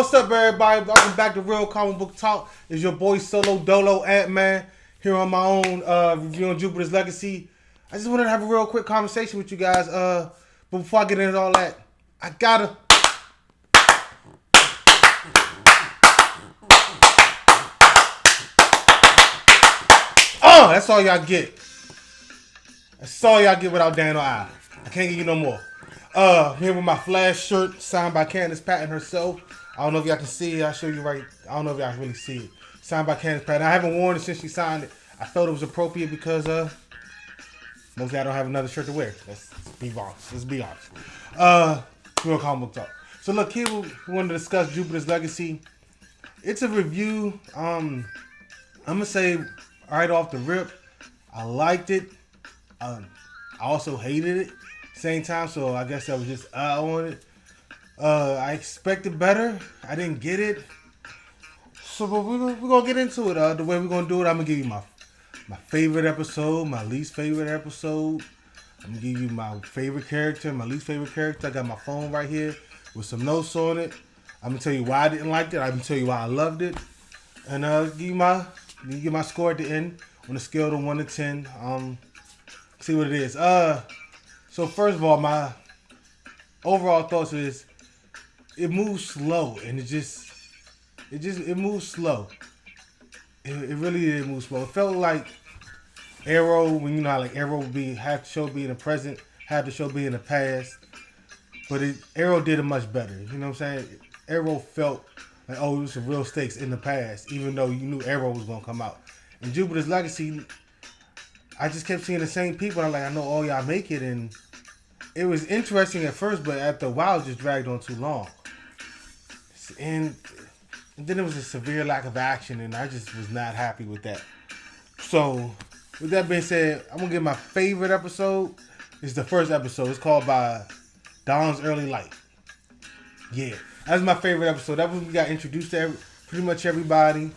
What's up, everybody? Welcome back to Real Comic Book Talk. It's your boy Solo Dolo Antman here on my own review on Jupiter's Legacy. I just wanted to have a real quick conversation with you guys. But before I get into all that, I gotta. That's all y'all get. That's all y'all get without Dan or I. I can't give you no more. Here with my Flash shirt signed by Candace Patton herself. I don't know if y'all can see it. I'll show you right. I don't know if y'all can really see it. Signed by Candace Patton. I haven't worn it since she signed it. I felt it was appropriate because mostly I don't have another shirt to wear. Let's be honest. Real comic book talk. So look, here we want to discuss Jupiter's Legacy. It's a review. I'm gonna say right off the rip, I liked it. I also hated it. Same time, so I guess I was just on it. I expected better. I didn't get it. So but we're gonna get into it. The way we're gonna do it, I'm gonna give you my favorite episode, my least favorite episode. I'm gonna give you my favorite character, my least favorite character. I got my phone right here with some notes on it. I'm gonna tell you why I didn't like it. I'm gonna tell you why I loved it, and give you my score at the end on a scale of 1 to 10. See what it is. So first of all, my overall thoughts is it moves slow, and it moves slow. It really did move slow. It felt like Arrow, when you know how like Arrow would be have the show be in the present, have the show be in the past, but Arrow did it much better. You know what I'm saying? Arrow felt like, oh, it was some real stakes in the past, even though you knew Arrow was gonna come out. In Jupiter's Legacy, I just kept seeing the same people. I'm like, I know all y'all make it, and it was interesting at first, but after a while, it just dragged on too long. And then it was a severe lack of action, and I just was not happy with that. So, with that being said, I'm going to give my favorite episode. It's the first episode. It's called By Dawn's Early Light. Yeah, that's my favorite episode. That was when we got introduced to pretty much everybody.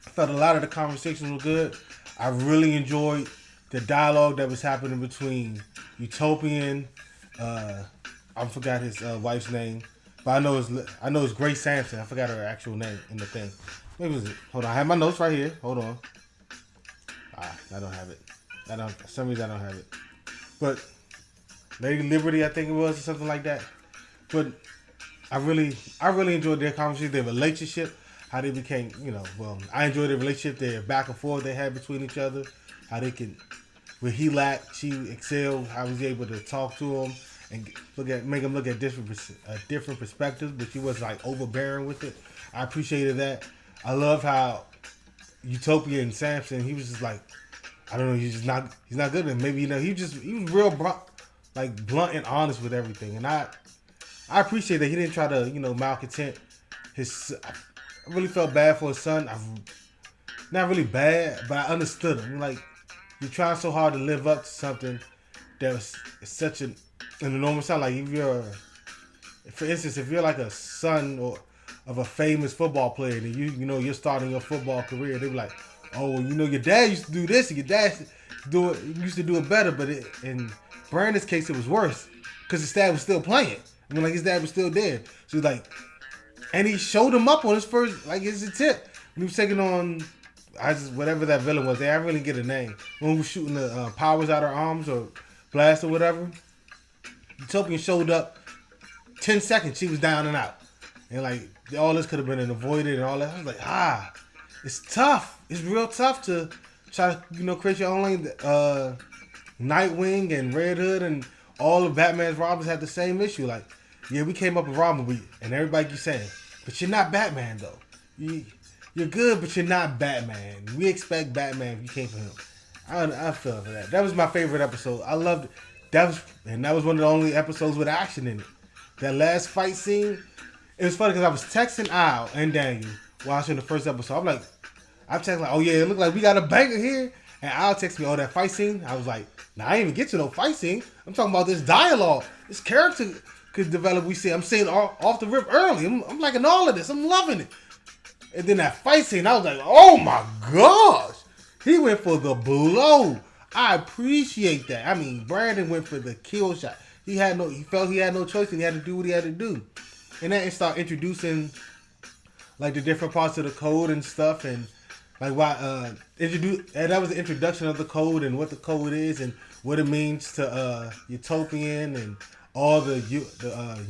I felt a lot of the conversations were good. I really enjoyed the dialogue that was happening between Utopian, I forgot his wife's name, but I know it's Grace Sampson. I forgot her actual name in the thing. Maybe it was it. Hold on, I have my notes right here. Hold on. I don't have it. For some reason I don't have it. But Lady Liberty, I think it was, or something like that. But I really enjoyed their conversation, their relationship, how they became, I enjoyed the relationship, their back and forth they had between each other, how they could, where he lacked, she excelled, how he was able to talk to him and make him look at different perspectives, but she was like overbearing with it. I appreciated that. I love how Utopia and Samson, he was just like, I don't know, he's not good. And maybe, he was real blunt and honest with everything. And I appreciate that he didn't try to, malcontent his. I really felt bad for his son. Not really bad, but I understood him. Like, you're trying so hard to live up to something that was such an enormous sound. Like, for instance, if you're like a son of a famous football player, and you're starting your football career, they be like, oh, your dad used to do this, and your dad used to do it better. But in Brandon's case, it was worse because his dad was still playing. His dad was still there. So he's like, and he showed him up on his first, his attempt when he was taking on, whatever that villain was. I didn't really get a name. When he was shooting the powers out of her arms or blast or whatever, Utopian showed up. 10 seconds, she was down and out, and all this could have been avoided and all that. I was like, it's tough. It's real tough to try to create your own lane. Nightwing and Red Hood and all of Batman's Robins had the same issue. Like, yeah, we came up with Robin, and everybody keeps saying, but you're not Batman though. You're good, but you're not Batman. We expect Batman if you came from him. I feel for that. That was my favorite episode. I loved it. That was one of the only episodes with action in it. That last fight scene, it was funny because I was texting Al and Daniel watching the first episode. I'm texting oh yeah, it looked like we got a banger here. And Al texted me, that fight scene. I was like, I didn't even get to no fight scene. I'm talking about this dialogue, this character could develop. I'm saying off the rip early. I'm liking all of this. I'm loving it. And then that fight scene, I was like, oh my gosh, he went for the blow. I appreciate that. I mean, Brandon went for the kill shot. He felt he had no choice, and he had to do what he had to do. And then start introducing like the different parts of the code and stuff, and like why introduce, and that was the introduction of the code and what the code is and what it means to utopian and all the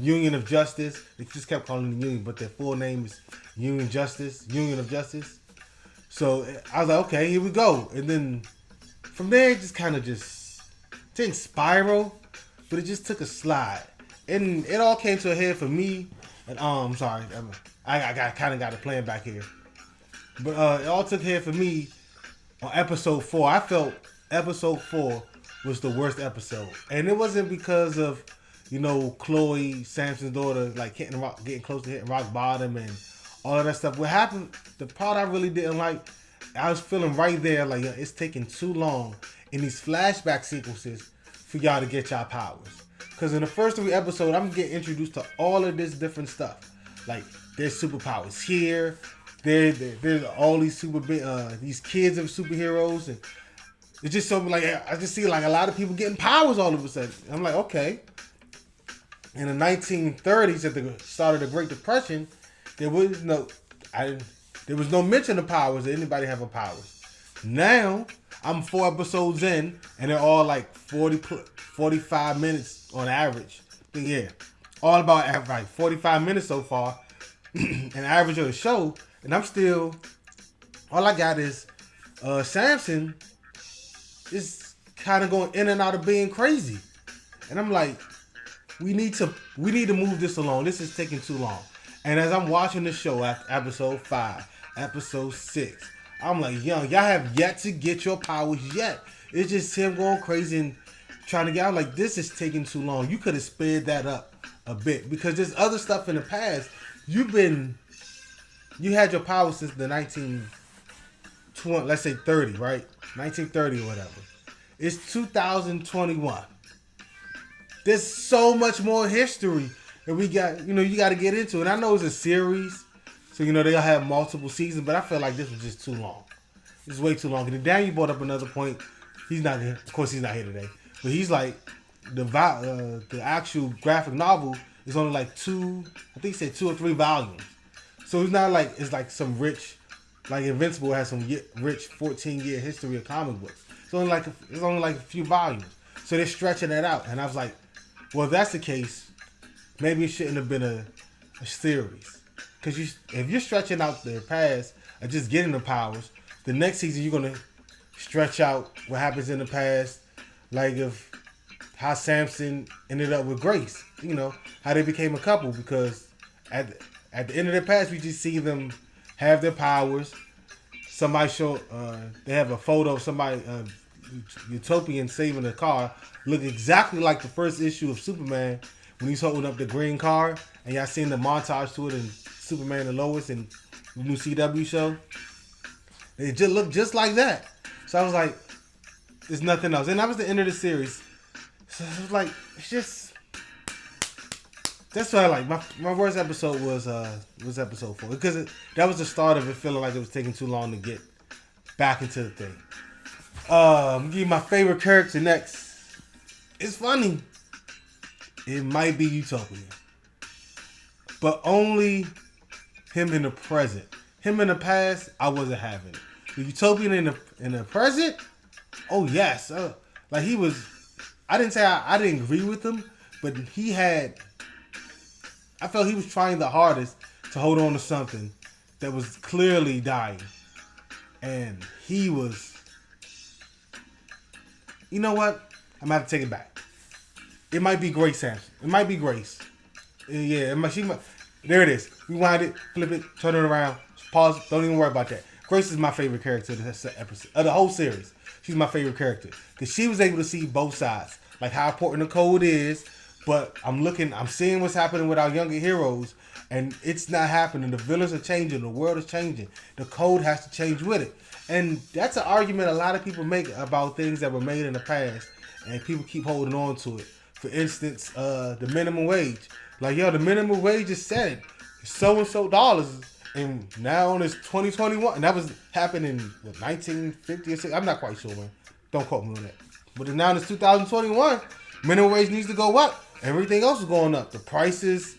Union of Justice. They just kept calling it Union, but their full name is Union of Justice. So I was like, okay, here we go. And then from there, it just kind of just didn't spiral, but it just took a slide. And it all came to a head for me. And sorry, I kind of got a plan back here. But it all took a head for me on episode 4. I felt episode 4 was the worst episode. And it wasn't because of, Chloe, Samson's daughter, like getting close to hitting rock bottom and all of that stuff. What happened, the part I really didn't like, I was feeling right there like it's taking too long in these flashback sequences for y'all to get y'all powers. Because in the first 3 episodes, I'm getting introduced to all of this different stuff. Like, there's superpowers here. There's all these these kids of superheroes. And it's just so, like, I just see, like, a lot of people getting powers all of a sudden. I'm like, okay. In the 1930s, at the start of the Great Depression, there was no mention of powers or anybody having powers. Now, I'm 4 episodes in, and they're all like 45 minutes on average. But yeah, all about like 45 minutes so far, an average of the show, and I'm still, all I got is Samson is kind of going in and out of being crazy, and I'm like, we need to move this along. This is taking too long. And as I'm watching the show after episode 5, episode 6, I'm like, y'all have yet to get your powers yet. It's just him going crazy and trying to get out. Like, this is taking too long. You could have sped that up a bit because there's other stuff in the past. You had your powers since the 1920, let's say 30, right? 1930 or whatever. It's 2021. There's so much more history that we got, you got to get into. And I know it's a series, so, they'll have multiple seasons, but I feel like this was just too long. This is way too long. And then Daniel brought up another point. He's not here. Of course, he's not here today. But he's like, the actual graphic novel is only like 2 or 3 volumes. So it's not like, it's like some rich, like Invincible has some rich 14-year history of comic books. It's only like a few volumes. So they're stretching that out. And I was like, well, if that's the case, maybe it shouldn't have been a series. Because if you're stretching out their past or just getting the powers, the next season you're going to stretch out what happens in the past. Like how Samson ended up with Grace. How they became a couple. Because at the end of their past, we just see them have their powers. Somebody they have a photo of somebody, Utopian saving a car. Look exactly like the first issue of Superman when he's holding up the green car, and y'all seen the montage to it in Superman and Lois and the new CW show. It just looked just like that. So I was like, there's nothing else. And that was the end of the series. So I was like, it's just, that's what I like. My worst episode was episode 4 because that was the start of it feeling like it was taking too long to get back into the thing. I'm gonna give you my favorite character next. It's funny. It might be Utopia. But only him in the present. Him in the past, I wasn't having it. The Utopian in the present, oh yes. Like he was, I didn't say I didn't agree with him, but I felt he was trying the hardest to hold on to something that was clearly dying. And he was, you know what? I'm going to have to take it back. It might be Grace Samson. It might be Grace. Yeah, there it is. Rewind it, flip it, turn it around, pause. Don't even worry about that. Grace is my favorite character of this episode, of the whole series. She's my favorite character because she was able to see both sides, like how important the code is. But I'm seeing what's happening with our younger heroes, and it's not happening. The villains are changing. The world is changing. The code has to change with it. And that's an argument a lot of people make about things that were made in the past, and people keep holding on to it. For instance, the minimum wage. Like, the minimum wage is set. It's so-and-so dollars. And now it's 2021. And that was happening in 1950 or 60. I'm not quite sure, man. Don't quote me on that. But now it's 2021. Minimum wage needs to go up. Everything else is going up. The prices,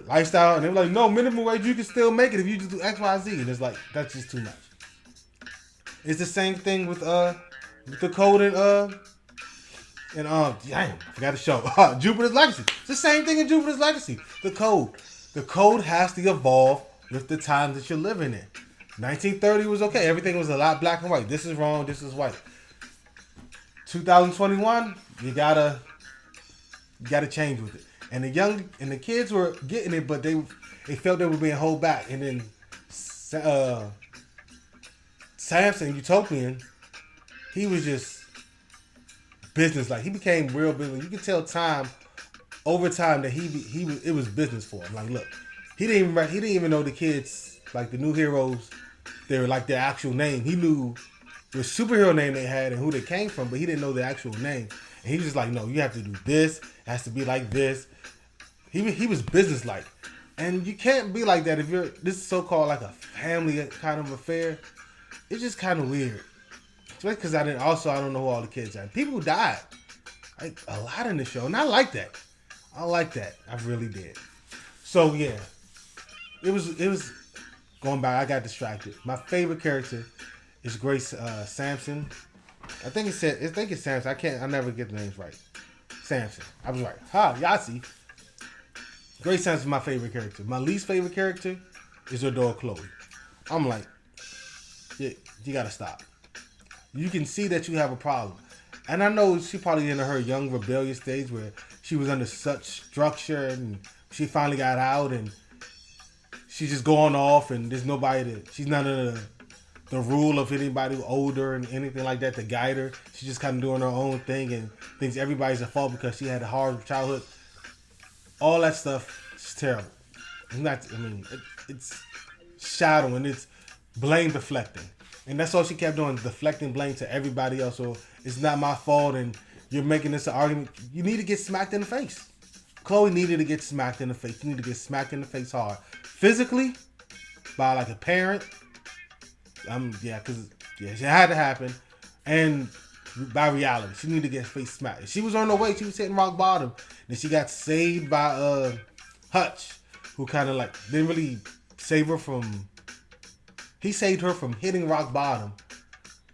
lifestyle, and they're like, no, minimum wage, you can still make it if you just do X, Y, Z. And it's like, that's just too much. It's the same thing with the code and damn, I forgot to show Jupiter's Legacy. It's the same thing in Jupiter's Legacy. The code has to evolve with the times that you're living in. 1930 was okay. Everything was a lot black and white. This is wrong. This is white. 2021, you gotta change with it. And the kids were getting it, but they felt they were being held back. And then Samson, Utopian, he was just business like. He became real business. You can tell over time that it was business for him. Like, look, he didn't even know the kids, like the new heroes, they were like their actual name. He knew the superhero name they had and who they came from, but he didn't know the actual name. And he was just like, no, you have to do this. It has to be like this. He was business like, and you can't be like that if this is so-called like a family kind of affair. It's just kind of weird. Especially because I don't know who all the kids are. People died, like a lot in the show, and I like that. I really did. So yeah, it was going by. I got distracted. My favorite character is Grace Sampson. I think it's Samson. I never get the names right. Samson. I was right. Yahtzee. Grace Sampson is my favorite character. My least favorite character is her daughter Chloe. I'm like, yeah, you gotta stop. You can see that you have a problem. And I know she probably in her young rebellious stage where she was under such structure and she finally got out and she's just going off and there's nobody she's not under the rule of anybody older and anything like that to guide her. She's just kind of doing her own thing and thinks everybody's at fault because she had a hard childhood. All that stuff is terrible. It's shadowing. It's blame deflecting. And that's all she kept doing, deflecting blame to everybody else. So it's not my fault and you're making this an argument. You need to get smacked in the face. Chloe needed to get smacked in the face. You need to get smacked in the face hard. Physically, by like a parent. Because it had to happen. And by reality, she needed to get face smacked. She was on her way. She was hitting rock bottom. Then she got saved by Hutch, who kind of like didn't really save her from. He saved her from hitting rock bottom,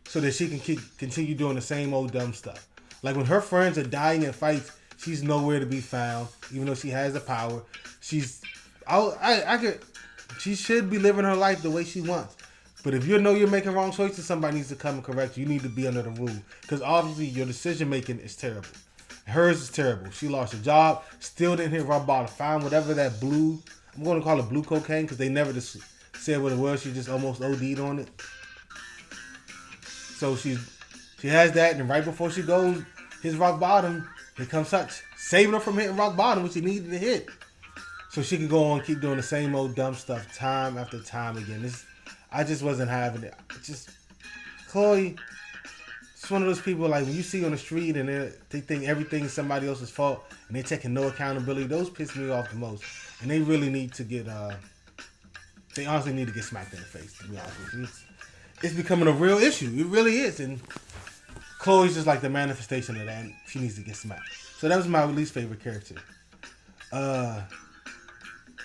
so that she can continue doing the same old dumb stuff. Like when her friends are dying in fights, she's nowhere to be found, even though she has the power. She should be living her life the way she wants. But if you know you're making wrong choices, somebody needs to come and correct you. You need to be under the rule. Because obviously your decision making is terrible. Hers is terrible. She lost her job, still didn't hit rock bottom. Found whatever that blue, I'm going to call it blue cocaine because they never just said what it was. She just almost OD'd on it. So she has that, and right before she goes, hits rock bottom, here comes Hutch, saving her from hitting rock bottom, which she needed to hit. So she can go on and keep doing the same old dumb stuff time after time again. I just wasn't having it. Chloe, it's one of those people like when you see on the street and they think everything's somebody else's fault and they're taking no accountability. Those piss me off the most. And they really need to get, they honestly need to get smacked in the face, to be honest with you. It's becoming a real issue. It really is. And Chloe's just like the manifestation of that. And she needs to get smacked. So that was my least favorite character.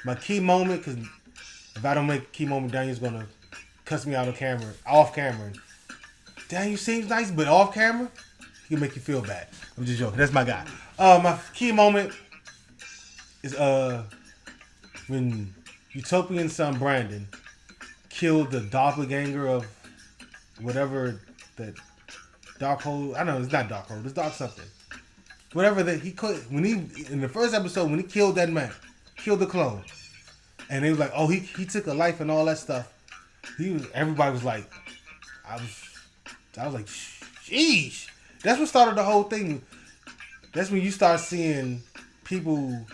My key moment, because if I don't make a key moment, Daniel's going to cuss me out off camera. Daniel seems nice, but off camera, he can make you feel bad. I'm just joking. That's my guy. My key moment is when Utopian son Brandon killed the doppelganger of whatever that dark hole. I know it's not dark hole. It's dark something. Whatever that he could in the first episode when he killed that man, killed the clone, and they was like, oh, he took a life and all that stuff. Everybody was like, I was like, sheesh. That's what started the whole thing. That's when you start seeing people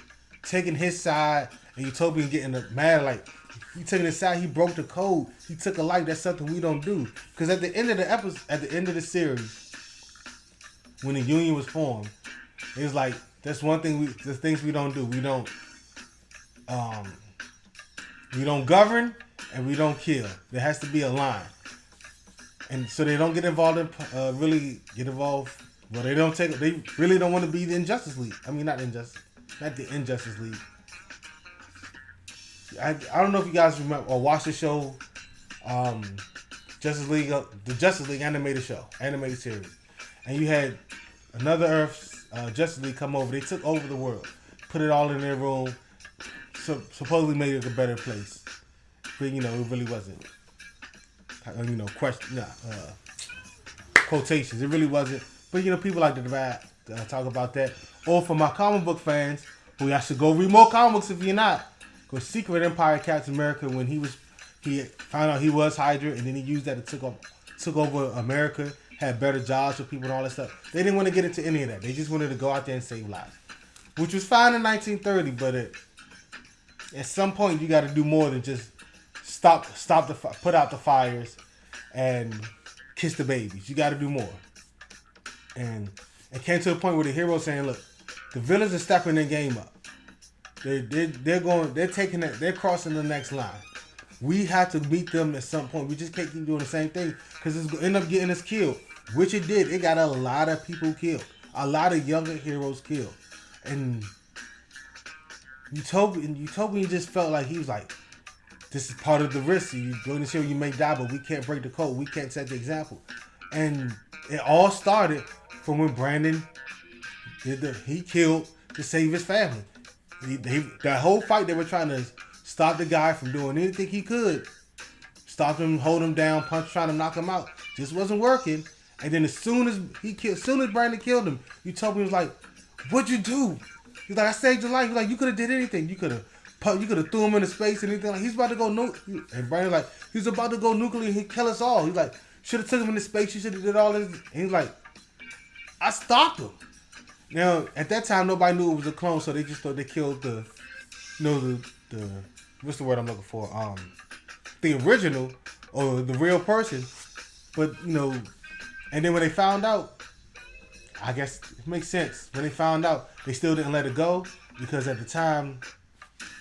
taking his side and Utopian getting mad. Like, he taking his side. He broke the code. He took a life. That's something we don't do. Because at the end of the episode, at the end of the series, when the union was formed, it was like that's one thing. The things we don't do. We don't govern and we don't kill. There has to be a line. And so they don't get involved in really get involved. Well, they really don't want to be the Injustice League. I mean, not the Injustice League. I don't know if you guys remember or watch the show, um, Justice League, the Justice League animated series, and you had another Earth Justice League come over. They took over the world, put it all in their room, supposedly made it a better place, but it really wasn't. Quotations. It really wasn't. But people like to talk about that. Or for my comic book fans, who y'all should go read more comic books if you're not. Because Secret Empire Captain America, when he found out he was Hydra, and then he used that to took over America, had better jobs for people and all that stuff. They didn't want to get into any of that. They just wanted to go out there and save lives, which was fine in 1930. But at some point, you got to do more than just put out the fires and kiss the babies. You got to do more. And it came to a point where the heroes saying, "Look, the villains are stepping their game up. They're crossing the next line. We have to beat them at some point. We just can't keep doing the same thing because it's going to end up getting us killed." Which it did. It got a lot of people killed. A lot of younger heroes killed. And Utopian just felt like he was like, this is part of the risk. You're going to show you may die, but we can't break the code. We can't set the example. And it all started from when Brandon he killed to save his family. That whole fight, they were trying to stop the guy from doing anything he could. Stop him, hold him down, trying to knock him out. Just wasn't working. And then as soon as Brandon killed him, Utopian was like, "What'd you do?" He's like, "I saved your life." He's like, "You could have did anything. You could have threw him into space and anything." Like, he's about to go nuclear. And Brandon's like, he's about to go nuclear and he'd kill us all. He's like, should have took him into space. You should have did all this. And he's like, I stopped him. Now, at that time, nobody knew it was a clone, so they just thought they killed the what's the word I'm looking for? The original or the real person. But, and then when they found out, I guess it makes sense. When they found out, they still didn't let it go because at the time,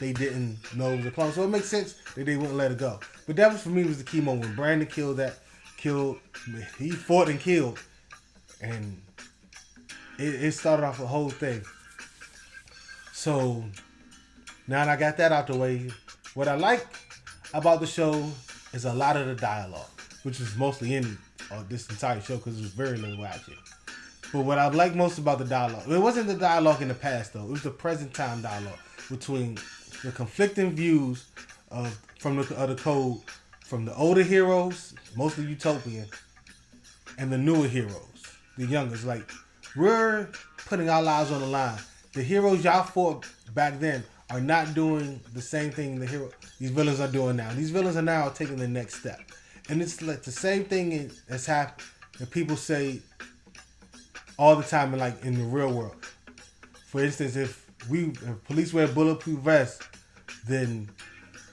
they didn't know it was a clone. So it makes sense that they wouldn't let it go. But that was, for me, was the key moment. When Brandon he fought and killed. And it started off a whole thing. So now that I got that out the way, what I like about the show is a lot of the dialogue, which is mostly in this entire show because it was very little action. But what I like most about the dialogue, it wasn't the dialogue in the past though. It was the present time dialogue between the conflicting views from the code from the older heroes, mostly Utopian, and the newer heroes, the youngest. Like, we're putting our lives on the line. The heroes y'all fought back then are not doing the same thing these villains are doing now. These villains are now taking the next step. And it's like the same thing that's happened that people say all the time in the real world. For instance, if police wear bulletproof vests, then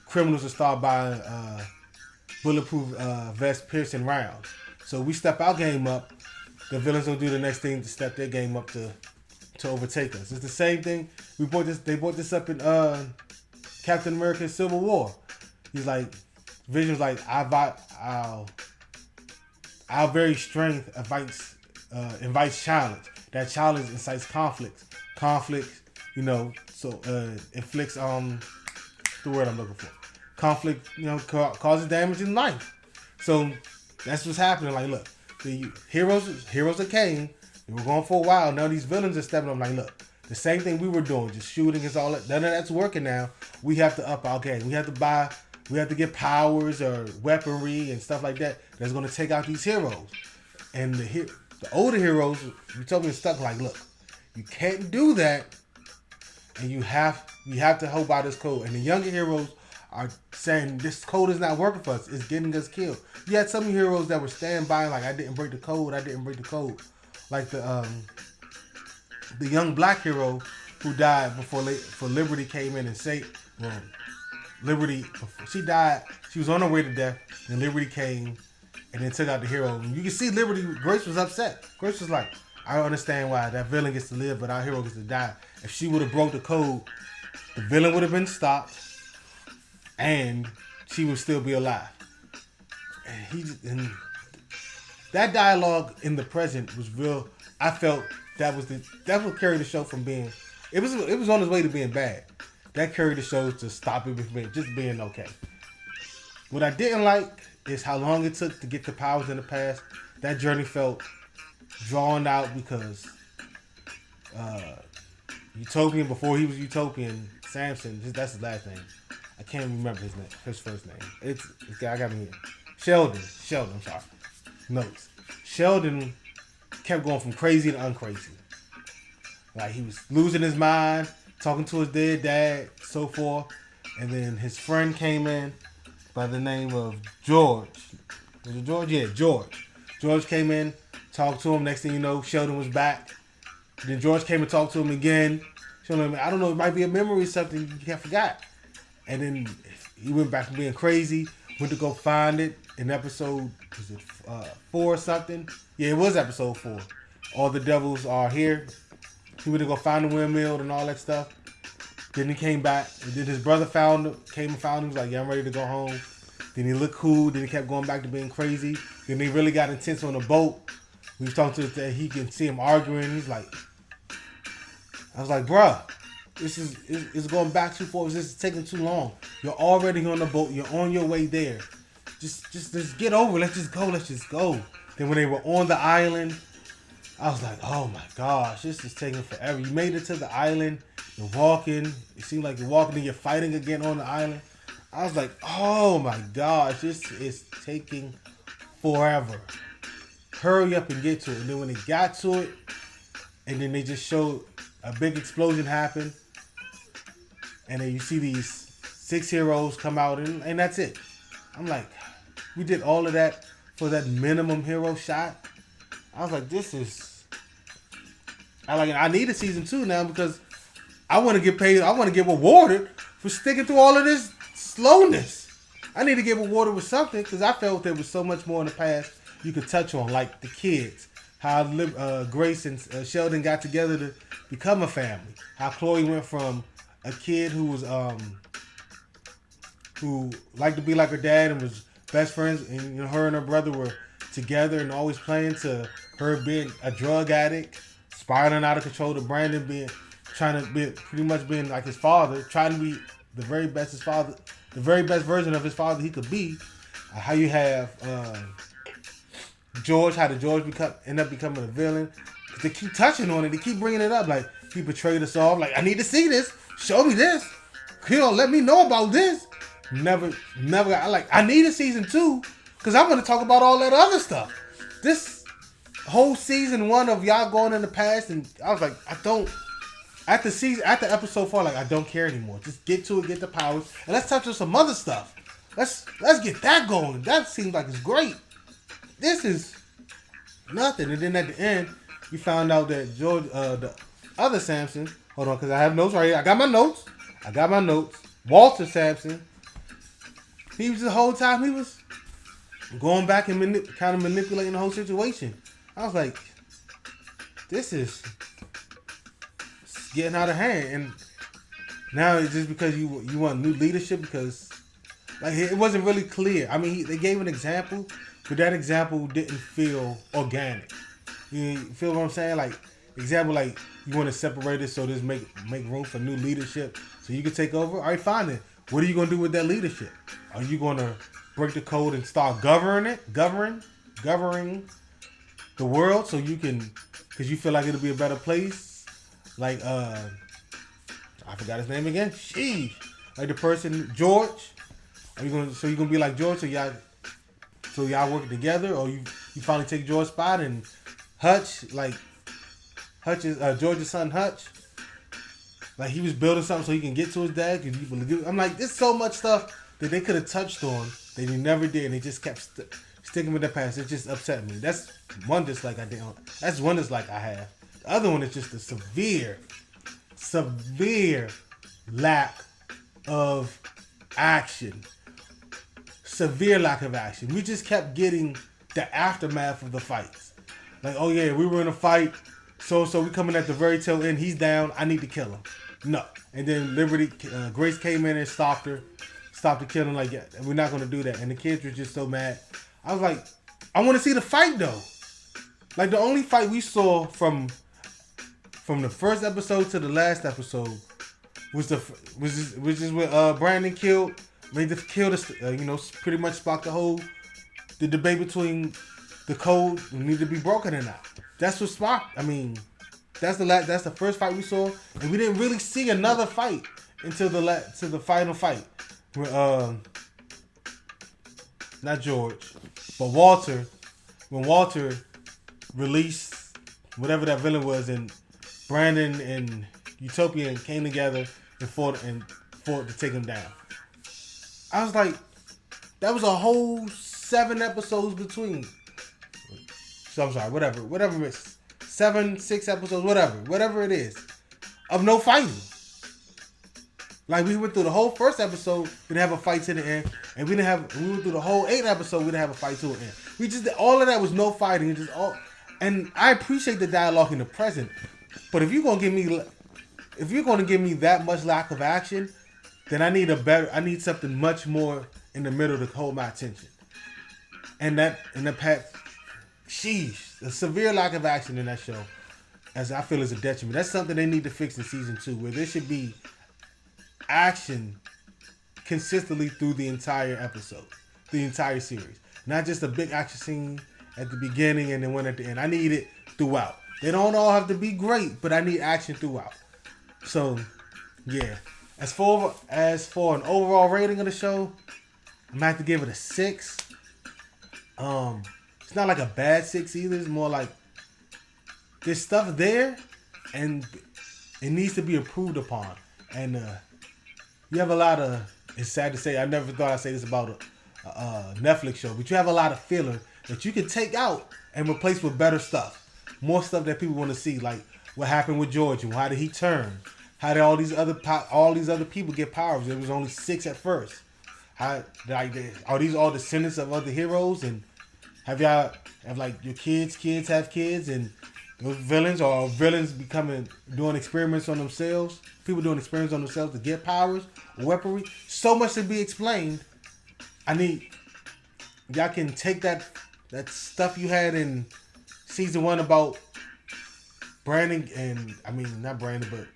criminals will start buying bulletproof vests piercing rounds. So we step our game up, the villains will do the next thing to step their game up to overtake us. It's the same thing. They brought this up in Captain America Civil War. He's like, Vision's like, our very strength invites challenge. That challenge incites conflict. Conflict, inflicts the word I'm looking for. Conflict, causes damage in life. So that's what's happening. Like, look, the heroes that came, they were going for a while. Now these villains are stepping up. Like, look, the same thing we were doing, just shooting is all that. None of that's working now. We have to up our game. We have to get powers or weaponry and stuff like that that's going to take out these heroes. And the older heroes, Utopian stuck like, look, you can't do that, and you have to hold by this code. And the younger heroes are saying this code is not working for us. It's getting us killed. You had some heroes that were standing by like, I didn't break the code. Like the young black hero who died before Liberty came in and saved. Well, Liberty, she died. She was on her way to death, and Liberty came and then took out the hero. And you can see Grace was upset. Grace was like, I don't understand why that villain gets to live, but our hero gets to die. If she would have broke the code, the villain would have been stopped, and she would still be alive. And that dialogue in the present was real. I felt that was what carried the show from being. It was on its way to being bad. that carried the show to stop it from just being okay. What I didn't like is how long it took to get the powers in the past. That journey felt drawn out because Utopian, before he was Utopian, Samson, that's his last name. I can't remember his first name. It's I got me here. Sheldon, I'm sorry. Notes. Sheldon kept going from crazy to uncrazy. Like, he was losing his mind, talking to his dead dad, so forth. And then his friend came in by the name of George. Was it George? Yeah, George. George came in, talked to him. Next thing you know, Sheldon was back. Then George came and talked to him again. Sheldon, I don't know, it might be a memory or something you forgot. And then he went back to being crazy, went to go find it in episode, was it 4 or something? Yeah, it was episode 4. All the devils are here. He went to go find the windmill and all that stuff. Then he came back. And then his brother came and found him. He was like, yeah, I'm ready to go home. Then he looked cool. Then he kept going back to being crazy. Then they really got intense on the boat. We was talking to him, he can see him arguing. He's like, I was like, bruh, it's going back too far. This is taking too long. You're already on the boat. You're on your way there. Just get over. Let's just go. Then when they were on the island, I was like, oh my gosh, this is taking forever. You made it to the island. You're walking. It seems like you're walking and you're fighting again on the island. I was like, oh my gosh, this is taking forever. Hurry up and get to it. And then when they got to it, and then they just showed a big explosion happen. And then you see these 6 heroes come out, and that's it. I'm like, we did all of that for that minimum hero shot. I was like, I need a season 2 now because I want to get paid. I want to get rewarded for sticking through all of this slowness. I need to get rewarded with something because I felt there was so much more in the past you could touch on, like the kids, how Grace and Sheldon got together to become a family, how Chloe went from a kid who was who liked to be like her dad and was best friends, and her and her brother were together and always playing, to her being a drug addict, spiraling out of control, to Brandon trying to be pretty much being like his father, trying to be the very best version of his father he could be. How you have George, how did George end up becoming a villain? They keep touching on it, they keep bringing it up, like he betrayed us all. Like, I need to see this. Show me this. Let me know about this. Never. I need a season 2 because I'm going to talk about all that other stuff. This whole season 1 of y'all going in the past, and I was like, after episode 4, like, I don't care anymore. Just get to it, get the powers, and let's touch on some other stuff. Let's get that going. That seems like it's great. This is nothing. And then at the end, you found out that George, the other Samson. Hold on, because I have notes right here. I got my notes. Walter Sampson. He was the whole time he was going back and kind of manipulating the whole situation. I was like, this is getting out of hand. And now it's just because you want new leadership, because like it wasn't really clear. I mean, they gave an example, but that example didn't feel organic. You feel what I'm saying? Like, example, like you want to separate it so this make room for new leadership so you can take over. All right, fine then. What are you gonna do with that leadership? Are you gonna break the code and start governing the world so you can, because you feel like it'll be a better place? Like I forgot his name again. Sheesh. Like the person George. Are you gonna be like George? So y'all working together, or you finally take George's spot? And Hutch is George's son Hutch. Like, he was building something so he can get to his dad. I'm like, there's so much stuff that they could have touched on that they never did, and they just kept sticking with the past. It just upset me. That's one dislike I have. The other one is just a severe lack of action. Severe lack of action. We just kept getting the aftermath of the fights. Like, oh yeah, we were in a fight, so we coming at the very tail end. He's down. I need to kill him. No. And then Grace came in and stopped the killing. Like, yeah, we're not going to do that. And the kids were just so mad. I was like, I want to see the fight though. Like, the only fight we saw from the first episode to the last episode which is what Brandon killed. Made the kill pretty much sparked the debate between the code need to be broken or not. That's what sparked. I mean, that's the first fight we saw, and we didn't really see another fight until the final fight. Where, not George, but Walter. When Walter released whatever that villain was, and Brandon and Utopian came together and fought to take him down. I was like, that was a whole 7 episodes between. So I'm sorry, whatever it's 6 episodes, whatever it is, of no fighting. Like, we went through the whole first episode, we didn't have a fight to the end, and we went through the whole 8th episode, we didn't have a fight to the end. We just did all of that was no fighting, and I appreciate the dialogue in the present, but if you're gonna give me that much lack of action, then I need something much more in the middle to hold my attention. And the severe lack of action in that show, as I feel, is a detriment. That's something they need to fix in season 2, where there should be action consistently through the entire episode, the entire series. Not just a big action scene at the beginning and then one at the end. I need it throughout. They don't all have to be great, but I need action throughout. So, yeah. As for an overall rating of the show, I'm gonna have to give it a 6. It's not like a bad 6 either. It's more like there's stuff there, and it needs to be improved upon. And you have a lot of. It's sad to say, I never thought I'd say this about a Netflix show, but you have a lot of filler that you can take out and replace with better stuff, more stuff that people want to see, like what happened with George and why did he turn. How did all these other people get powers? There was only 6 at first. Are these all descendants of other heroes? And have your kids have kids, and those villains doing experiments on themselves? People doing experiments on themselves to get powers or weaponry. So much to be explained. Y'all can take that stuff you had in season 1 about Brandon and not Brandon, but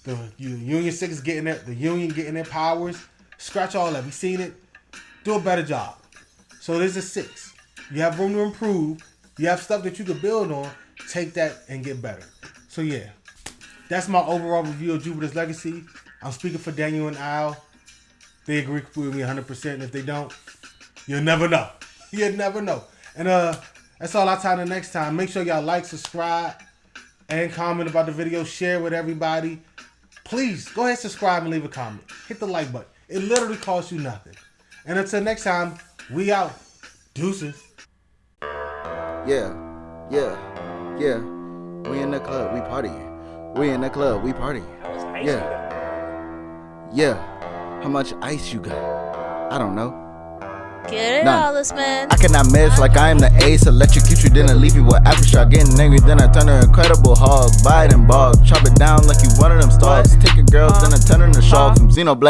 the Union 6 getting their powers. Scratch all that. We seen it. Do a better job. So there's a 6. You have room to improve. You have stuff that you can build on. Take that and get better. So yeah, that's my overall review of Jupiter's Legacy. I'm speaking for Daniel and Al. They agree with me 100%. If they don't, you'll never know. You'll never know. And that's all I tell you next time. Make sure y'all like, subscribe, and comment about the video. Share with everybody. Please go ahead, subscribe, and leave a comment. Hit the like button. It literally costs you nothing. And until next time, we out. Deuces. Yeah. We in the club, we partying. We in the club, we partying. Yeah. How much ice you got? I don't know. Get it all, this man. I cannot miss like I am the ace. Electrocute you, then I leave you with aftershock. Getting angry, then I turn her Incredible Hog. Bite and bog, chop it down like you one of them stalks. Take a girl, then I turn her into Shawk from Xenoblade.